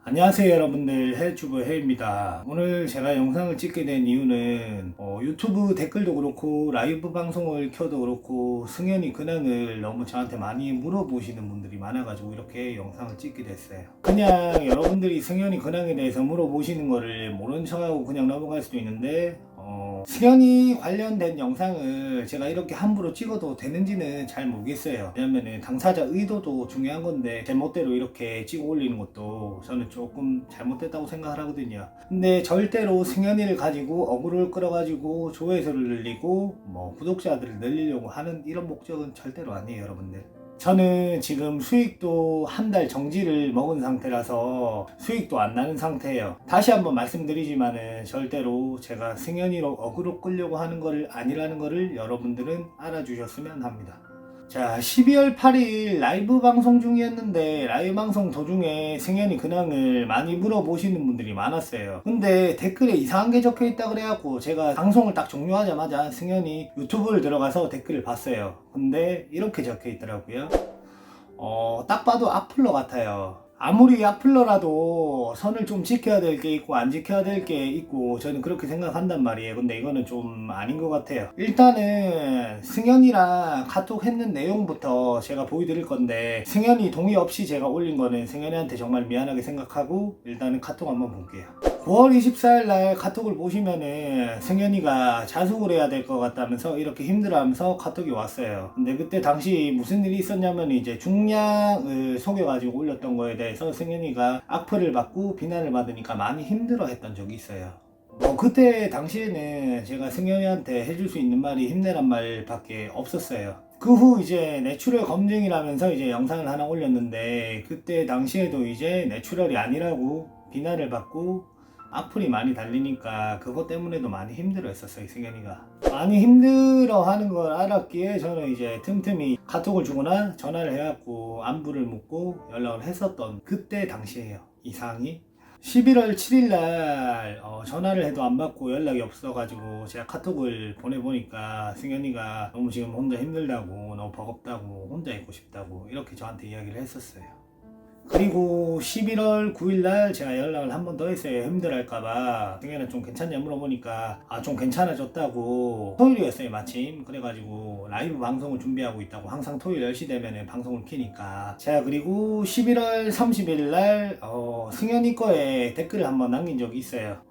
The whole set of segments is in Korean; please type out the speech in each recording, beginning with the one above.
안녕하세요 여러분들, 해주부 해입니다. 오늘 제가 영상을 찍게 된 이유는 유튜브 댓글도 그렇고 라이브 방송을 켜도 그렇고 승현이 근황을 너무 저한테 많이 물어보시는 분들이 많아가지고 이렇게 영상을 찍게 됐어요. 그냥 여러분들이 승현이 근황에 대해서 물어보시는 거를 모른 척하고 그냥 넘어갈 수도 있는데 승현이 관련된 영상을 제가 이렇게 함부로 찍어도 되는지는 잘 모르겠어요. 왜냐면은 당사자 의도도 중요한 건데 제 멋대로 이렇게 찍어 올리는 것도 저는 조금 잘못됐다고 생각을 하거든요. 근데 절대로 승현이를 가지고 어그로를 끌어가지고 조회수를 늘리고 구독자들을 늘리려고 하는 이런 목적은 절대로 아니에요 여러분들. 저는 지금 수익도 한 달 정지를 먹은 상태라서 수익도 안 나는 상태예요. 다시 한번 말씀드리지만은 절대로 제가 승현이로 어그로 끌려고 하는 걸 아니라는 거를 여러분들은 알아주셨으면 합니다. 자, 12월 8일 라이브 방송 중이었는데 라이브 방송 도중에 승현이 근황을 많이 물어보시는 분들이 많았어요. 근데 댓글에 이상한 게 적혀 있다 그래갖고 제가 방송을 딱 종료하자마자 승현이 유튜브를 들어가서 댓글을 봤어요. 근데 이렇게 적혀 있더라고요. 딱 봐도 악플러 같아요. 아무리 악플러라도 선을 좀 지켜야 될 게 있고 안 지켜야 될 게 있고 저는 그렇게 생각한단 말이에요. 근데 이거는 좀 아닌 것 같아요. 일단은 승현이랑 카톡 했는 내용부터 제가 보여드릴 건데 승현이 동의 없이 제가 올린 거는 승현이한테 정말 미안하게 생각하고 일단은 카톡 한번 볼게요. 9월 24일 날 카톡을 보시면은 승현이가 자숙을 해야 될 것 같다면서 이렇게 힘들어하면서 카톡이 왔어요. 근데 그때 당시 무슨 일이 있었냐면 이제 중량을 속여가지고 올렸던 거에 대해서 승현이가 악플을 받고 비난을 받으니까 많이 힘들어했던 적이 있어요. 그때 당시에는 제가 승현이한테 해줄 수 있는 말이 힘내란 말밖에 없었어요. 그 후 이제 내추럴 검증이라면서 이제 영상을 하나 올렸는데 그때 당시에도 이제 내추럴이 아니라고 비난을 받고 악플이 많이 달리니까 그것 때문에도 많이 힘들어 했었어요 승현이가. 많이 힘들어 하는 걸 알았기에 저는 이제 틈틈이 카톡을 주거나 전화를 해갖고 안부를 묻고 연락을 했었던 그때 당시에요. 이 상황이 11월 7일날 전화를 해도 안 받고 연락이 없어가지고 제가 카톡을 보내보니까 승현이가 너무 지금 혼자 힘들다고 너무 버겁다고 혼자 있고 싶다고 이렇게 저한테 이야기를 했었어요. 그리고 11월 9일날 제가 연락을 한 번 더 했어요. 힘들어할까봐. 승현아 좀 괜찮냐 물어보니까 좀 괜찮아졌다고. 토요일이었어요 마침. 그래가지고 라이브 방송을 준비하고 있다고. 항상 토요일 10시 되면 방송을 키니까. 제가 그리고 11월 30일날 승현이 거에 댓글을 한번 남긴 적이 있어요.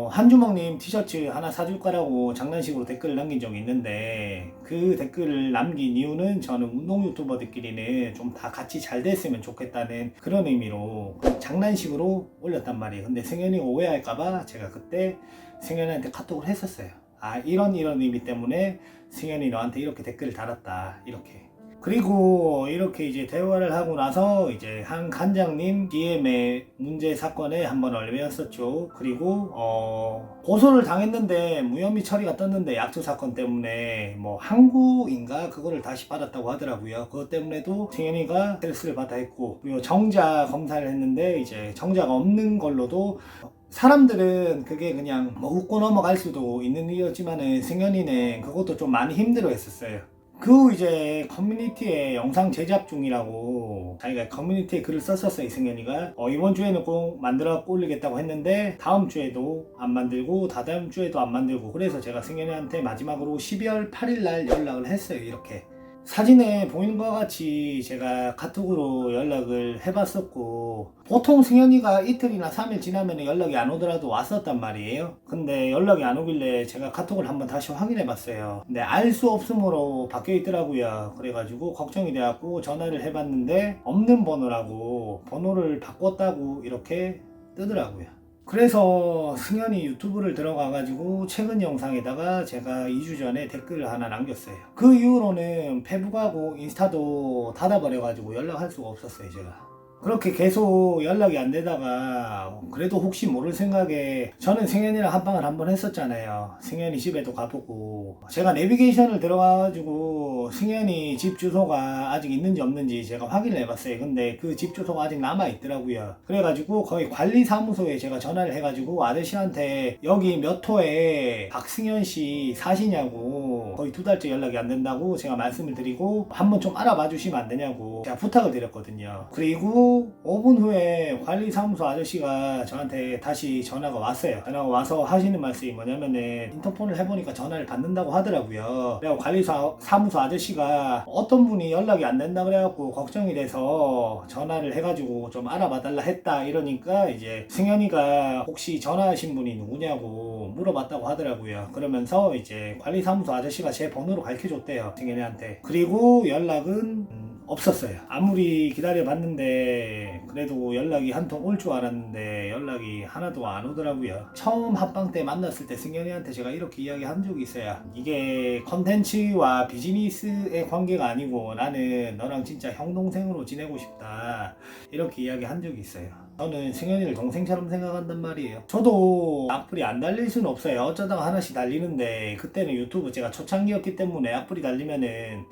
한주먹님 티셔츠 하나 사줄 거라고 장난식으로 댓글을 남긴 적이 있는데 그 댓글을 남긴 이유는 저는 운동 유튜버들끼리는 좀 다 같이 잘 됐으면 좋겠다는 그런 의미로 장난식으로 올렸단 말이에요. 근데 승현이가 오해할까봐 제가 그때 승현이한테 카톡을 했었어요. 이런 의미 때문에 승현이 너한테 이렇게 댓글을 달았다 이렇게. 그리고 이렇게 이제 대화를 하고 나서 이제 한 관장님 DM의 문제 사건에 한번 얼매였었죠. 그리고 고소를 당했는데 무혐의 처리가 떴는데 약초 사건 때문에 항고인가 그거를 다시 받았다고 하더라고요. 그것 때문에도 승현이가 스트레스를 받아 했고, 그리고 정자 검사를 했는데 이제 정자가 없는 걸로도 사람들은 그게 그냥 웃고 넘어갈 수도 있는 일이었지만은 승현이는 그것도 좀 많이 힘들어 했었어요. 그 이제 커뮤니티에 영상 제작 중이라고 자기가 커뮤니티에 글을 썼었어요. 승현이가 이번 주에는 꼭 만들어 올리겠다고 했는데 다음 주에도 안 만들고 다다음 주에도 안 만들고, 그래서 제가 승현이한테 마지막으로 12월 8일 날 연락을 했어요. 이렇게 사진에 보이는 것 같이 제가 카톡으로 연락을 해봤었고, 보통 승현이가 이틀이나 3일 지나면 연락이 안 오더라도 왔었단 말이에요. 근데 연락이 안 오길래 제가 카톡을 한번 다시 확인해봤어요. 근데 알 수 없음으로 바뀌어 있더라고요. 그래가지고 걱정이 돼갖고 전화를 해봤는데 없는 번호라고, 번호를 바꿨다고 이렇게 뜨더라고요. 그래서 승현이 유튜브를 들어가가지고 최근 영상에다가 제가 2주 전에 댓글을 하나 남겼어요. 그 이후로는 페북하고 인스타도 닫아버려가지고 연락할 수가 없었어요 제가. 그렇게 계속 연락이 안 되다가 그래도 혹시 모를 생각에 저는 승현이랑 합방을 한번 했었잖아요. 승현이 집에도 가보고 제가 내비게이션을 들어가가지고 승현이 집 주소가 아직 있는지 없는지 제가 확인을 해봤어요. 근데 그 집 주소가 아직 남아있더라고요. 그래가지고 거의 관리사무소에 제가 전화를 해가지고 아저씨한테 여기 몇 호에 박승현 씨 사시냐고 거의 2달째 연락이 안 된다고 제가 말씀을 드리고 한번 좀 알아봐 주시면 안 되냐고 제가 부탁을 드렸거든요. 그리고 5분 후에 관리사무소 아저씨가 저한테 다시 전화가 왔어요. 전화가 와서 하시는 말씀이 뭐냐면은 인터폰을 해보니까 전화를 받는다고 하더라고요. 그래서 관리사무소 아저씨가 어떤 분이 연락이 안 된다 그래갖고 걱정이 돼서 전화를 해가지고 좀 알아봐 달라 했다 이러니까 이제 승현이가 혹시 전화하신 분이 누구냐고 물어봤다고 하더라고요. 그러면서 이제 관리사무소 아저씨가 제 번호로 가르쳐줬대요, 승현이한테. 그리고 연락은 없었어요. 아무리 기다려봤는데 그래도 연락이 한 통 올 줄 알았는데 연락이 하나도 안 오더라고요. 처음 합방 때 만났을 때 승현이한테 제가 이렇게 이야기한 적이 있어요. 이게 컨텐츠와 비즈니스의 관계가 아니고 나는 너랑 진짜 형 동생으로 지내고 싶다 이렇게 이야기한 적이 있어요. 저는 승현이를 동생처럼 생각한단 말이에요. 저도 악플이 안 달릴 수는 없어요. 어쩌다가 하나씩 달리는데 그때는 유튜브 제가 초창기였기 때문에 악플이 달리면은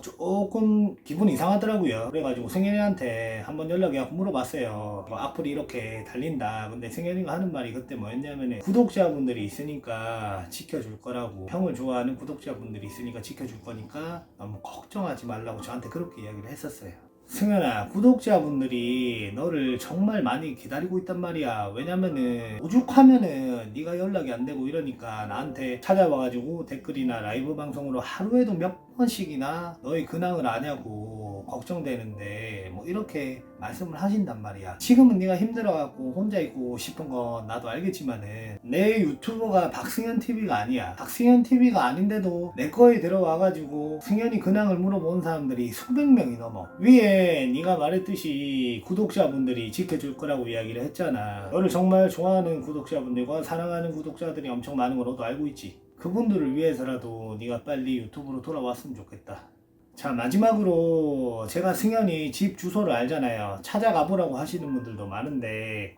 조금 기분이 이상하더라고요. 그래가지고 승현이한테 한번 연락해서 물어봤어요. 악플이 이렇게 달린다. 근데 승현이가 하는 말이 그때 뭐였냐면은 구독자분들이 있으니까 지켜줄 거라고, 형을 좋아하는 구독자분들이 있으니까 지켜줄 거니까 너무 걱정하지 말라고 저한테 그렇게 이야기를 했었어요. 승현아, 구독자분들이 너를 정말 많이 기다리고 있단 말이야. 왜냐면은 오죽하면은 네가 연락이 안 되고 이러니까 나한테 찾아와가지고 댓글이나 라이브 방송으로 하루에도 몇 번씩이나 너의 근황을 아냐고 걱정되는데 뭐 이렇게 말씀을 하신단 말이야. 지금은 네가 힘들어갖고 혼자 있고 싶은 건 나도 알겠지만은 내 유튜버가 박승현TV가 아니야. 박승현TV가 아닌데도 내 거에 들어와가지고 승현이 근황을 물어본 사람들이 수백 명이 넘어. 위에 네가 말했듯이 구독자분들이 지켜줄 거라고 이야기를 했잖아. 너를 정말 좋아하는 구독자분들과 사랑하는 구독자들이 엄청 많은 걸 너도 알고 있지. 그분들을 위해서라도 네가 빨리 유튜브로 돌아왔으면 좋겠다. 자, 마지막으로 제가 승현이 집 주소를 알잖아요. 찾아가 보라고 하시는 분들도 많은데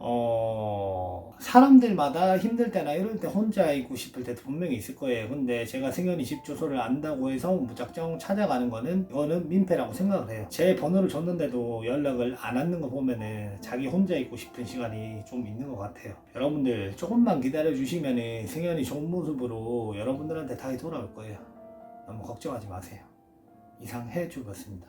사람들마다 힘들 때나 이럴 때 혼자 있고 싶을 때도 분명히 있을 거예요. 근데 제가 승현이 집 주소를 안다고 해서 무작정 찾아가는 거는 이거는 민폐라고 생각을 해요. 제 번호를 줬는데도 연락을 안 하는 거 보면은 자기 혼자 있고 싶은 시간이 좀 있는 것 같아요. 여러분들 조금만 기다려 주시면은 승현이 좋은 모습으로 여러분들한테 다시 돌아올 거예요. 너무 걱정하지 마세요. 이상 해주었습니다.